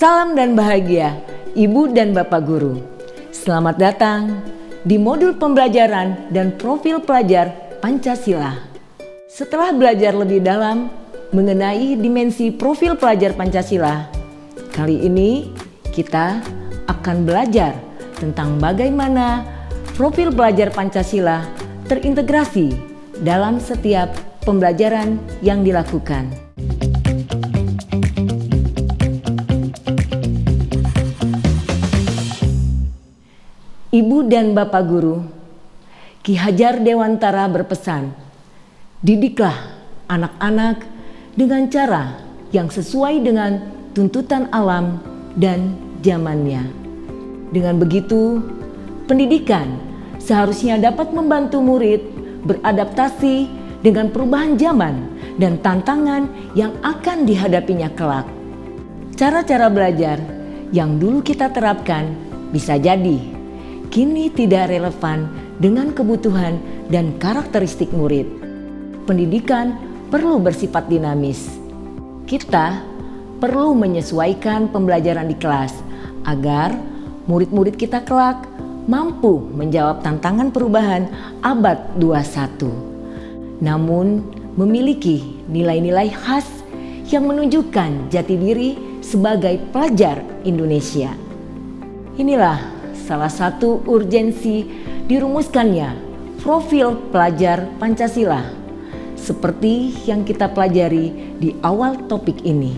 Salam dan bahagia, Ibu dan Bapak Guru. Selamat datang di modul pembelajaran dan profil pelajar Pancasila. Setelah belajar lebih dalam mengenai dimensi profil pelajar Pancasila, kali ini kita akan belajar tentang bagaimana profil pelajar Pancasila terintegrasi dalam setiap pembelajaran yang dilakukan. Ibu dan Bapak Guru, Ki Hajar Dewantara berpesan, didiklah anak-anak dengan cara yang sesuai dengan tuntutan alam dan zamannya. Dengan begitu, pendidikan seharusnya dapat membantu murid beradaptasi dengan perubahan zaman dan tantangan yang akan dihadapinya kelak. Cara-cara belajar yang dulu kita terapkan bisa jadi kini tidak relevan dengan kebutuhan dan karakteristik murid. Pendidikan perlu bersifat dinamis. Kita perlu menyesuaikan pembelajaran di kelas agar murid-murid kita kelak mampu menjawab tantangan perubahan abad 21. Namun memiliki nilai-nilai khas yang menunjukkan jati diri sebagai pelajar Indonesia. Inilah salah satu urgensi dirumuskannya profil pelajar Pancasila seperti yang kita pelajari di awal topik ini.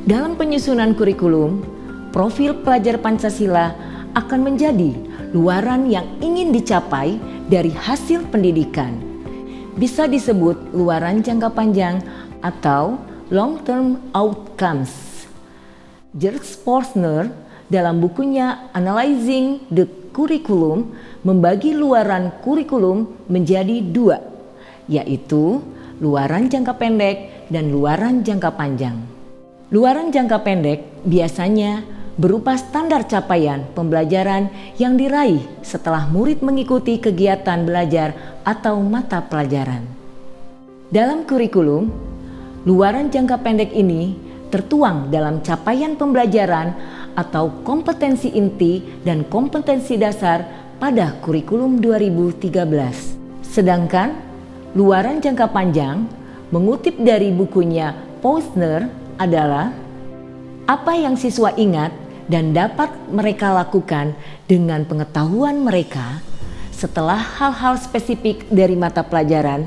Dalam penyusunan kurikulum, profil pelajar Pancasila akan menjadi luaran yang ingin dicapai dari hasil pendidikan. Bisa disebut luaran jangka panjang atau long term outcomes. George Forstner dalam bukunya Analyzing the Curriculum membagi luaran kurikulum menjadi dua, yaitu luaran jangka pendek dan luaran jangka panjang. Luaran jangka pendek biasanya berupa standar capaian pembelajaran yang diraih setelah murid mengikuti kegiatan belajar atau mata pelajaran. Dalam kurikulum, luaran jangka pendek ini tertuang dalam capaian pembelajaran atau kompetensi inti dan kompetensi dasar pada kurikulum 2013. Sedangkan luaran jangka panjang mengutip dari bukunya Forstner adalah apa yang siswa ingat dan dapat mereka lakukan dengan pengetahuan mereka setelah hal-hal spesifik dari mata pelajaran.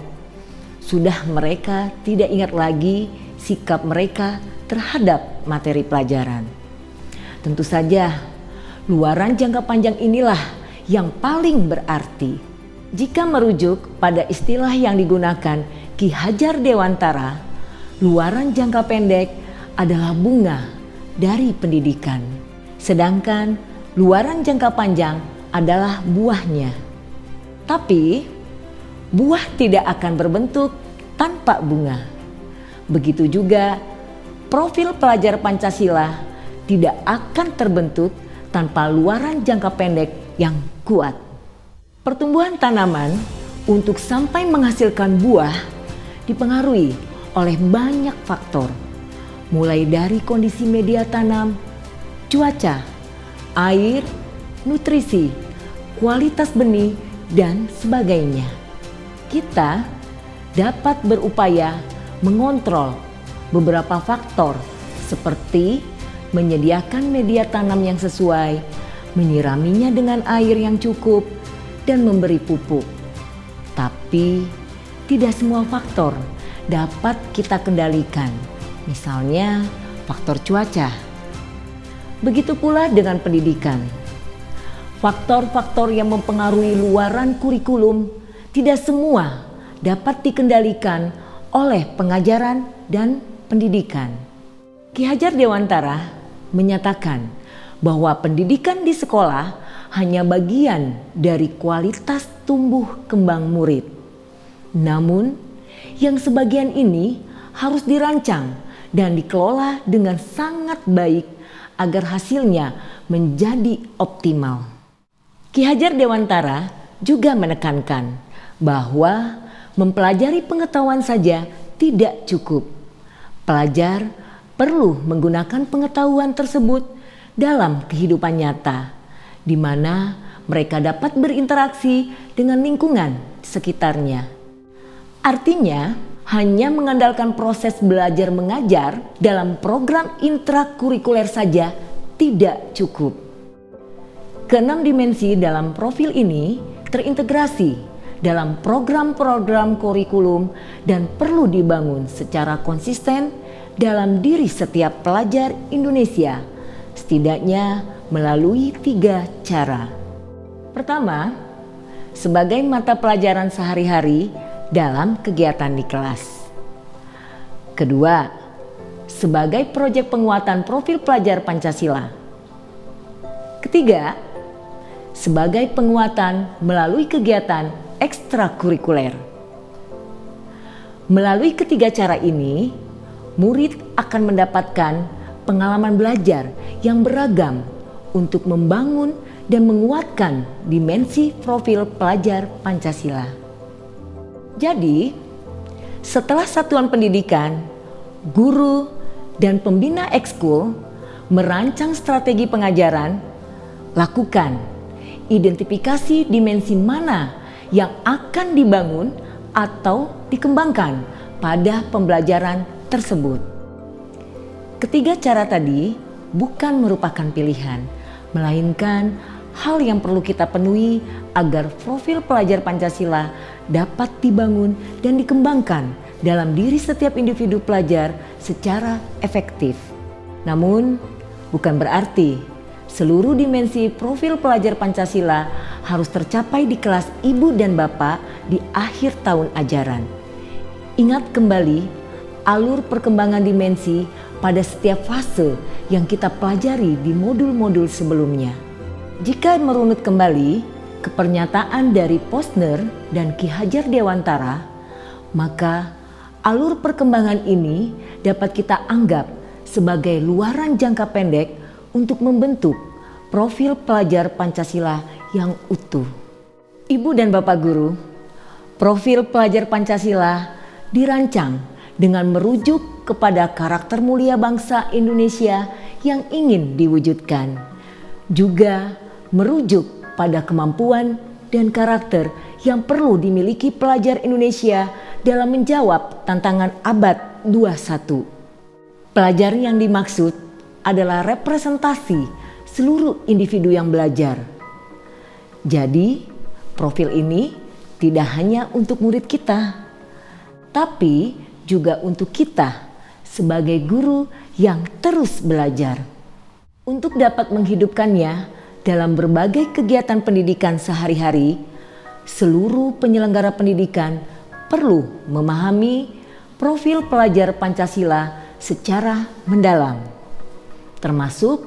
Sudah mereka tidak ingat lagi sikap mereka terhadap materi pelajaran. Tentu saja, luaran jangka panjang inilah yang paling berarti. Jika merujuk pada istilah yang digunakan Ki Hajar Dewantara, luaran jangka pendek adalah bunga dari pendidikan. Sedangkan luaran jangka panjang adalah buahnya. Tapi, buah tidak akan berbentuk tanpa bunga. Begitu juga profil pelajar Pancasila tidak akan terbentuk tanpa luaran jangka pendek yang kuat. Pertumbuhan tanaman untuk sampai menghasilkan buah dipengaruhi oleh banyak faktor, mulai dari kondisi media tanam, cuaca, air, nutrisi, kualitas benih, dan sebagainya. Kita dapat berupaya mengontrol beberapa faktor seperti menyediakan media tanam yang sesuai, menyiraminya dengan air yang cukup, dan memberi pupuk. Tapi tidak semua faktor dapat kita kendalikan, misalnya faktor cuaca. Begitu pula dengan pendidikan. Faktor-faktor yang mempengaruhi luaran kurikulum tidak semua dapat dikendalikan oleh pengajaran dan pendidikan. Ki Hajar Dewantara menyatakan bahwa pendidikan di sekolah hanya bagian dari kualitas tumbuh kembang murid. Namun, yang sebagian ini harus dirancang dan dikelola dengan sangat baik agar hasilnya menjadi optimal. Ki Hajar Dewantara juga menekankan bahwa mempelajari pengetahuan saja tidak cukup. Pelajar perlu menggunakan pengetahuan tersebut dalam kehidupan nyata, di mana mereka dapat berinteraksi dengan lingkungan sekitarnya. Artinya, hanya mengandalkan proses belajar mengajar dalam program intrakurikuler saja tidak cukup. Keenam dimensi dalam profil ini terintegrasi dalam program-program kurikulum dan perlu dibangun secara konsisten dalam diri setiap pelajar Indonesia, setidaknya melalui 3 cara. Pertama, sebagai mata pelajaran sehari-hari dalam kegiatan di kelas. Kedua, sebagai proyek penguatan profil pelajar Pancasila. Ketiga, sebagai penguatan melalui kegiatan ekstrakurikuler. Melalui ketiga cara ini, murid akan mendapatkan pengalaman belajar yang beragam untuk membangun dan menguatkan dimensi profil pelajar Pancasila. Jadi, setelah satuan pendidikan, guru, dan pembina ekskul merancang strategi pengajaran, lakukan identifikasi dimensi mana yang akan dibangun atau dikembangkan pada pembelajaran tersebut. Ketiga cara tadi bukan merupakan pilihan, melainkan hal yang perlu kita penuhi agar profil pelajar Pancasila dapat dibangun dan dikembangkan dalam diri setiap individu pelajar secara efektif. Namun, bukan berarti seluruh dimensi profil pelajar Pancasila harus tercapai di kelas ibu dan bapak di akhir tahun ajaran. Ingat kembali alur perkembangan dimensi pada setiap fase yang kita pelajari di modul-modul sebelumnya. Jika merunut kembali ke pernyataan dari Posner dan Ki Hajar Dewantara, maka alur perkembangan ini dapat kita anggap sebagai luaran jangka pendek untuk membentuk profil pelajar Pancasila yang utuh. Ibu dan Bapak Guru, profil pelajar Pancasila dirancang dengan merujuk kepada karakter mulia bangsa Indonesia yang ingin diwujudkan. Juga merujuk pada kemampuan dan karakter yang perlu dimiliki pelajar Indonesia dalam menjawab tantangan abad 21. Pelajar yang dimaksud adalah representasi seluruh individu yang belajar. Jadi, profil ini tidak hanya untuk murid kita, tapi juga untuk kita sebagai guru yang terus belajar. Untuk dapat menghidupkannya dalam berbagai kegiatan pendidikan sehari-hari, seluruh penyelenggara pendidikan perlu memahami profil pelajar Pancasila secara mendalam, termasuk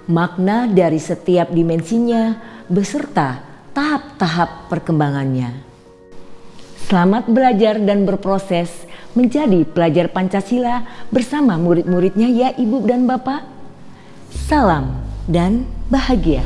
makna dari setiap dimensinya beserta tahap-tahap perkembangannya. Selamat belajar dan berproses menjadi pelajar Pancasila bersama murid-muridnya ya Ibu dan Bapak. Salam dan bahagia.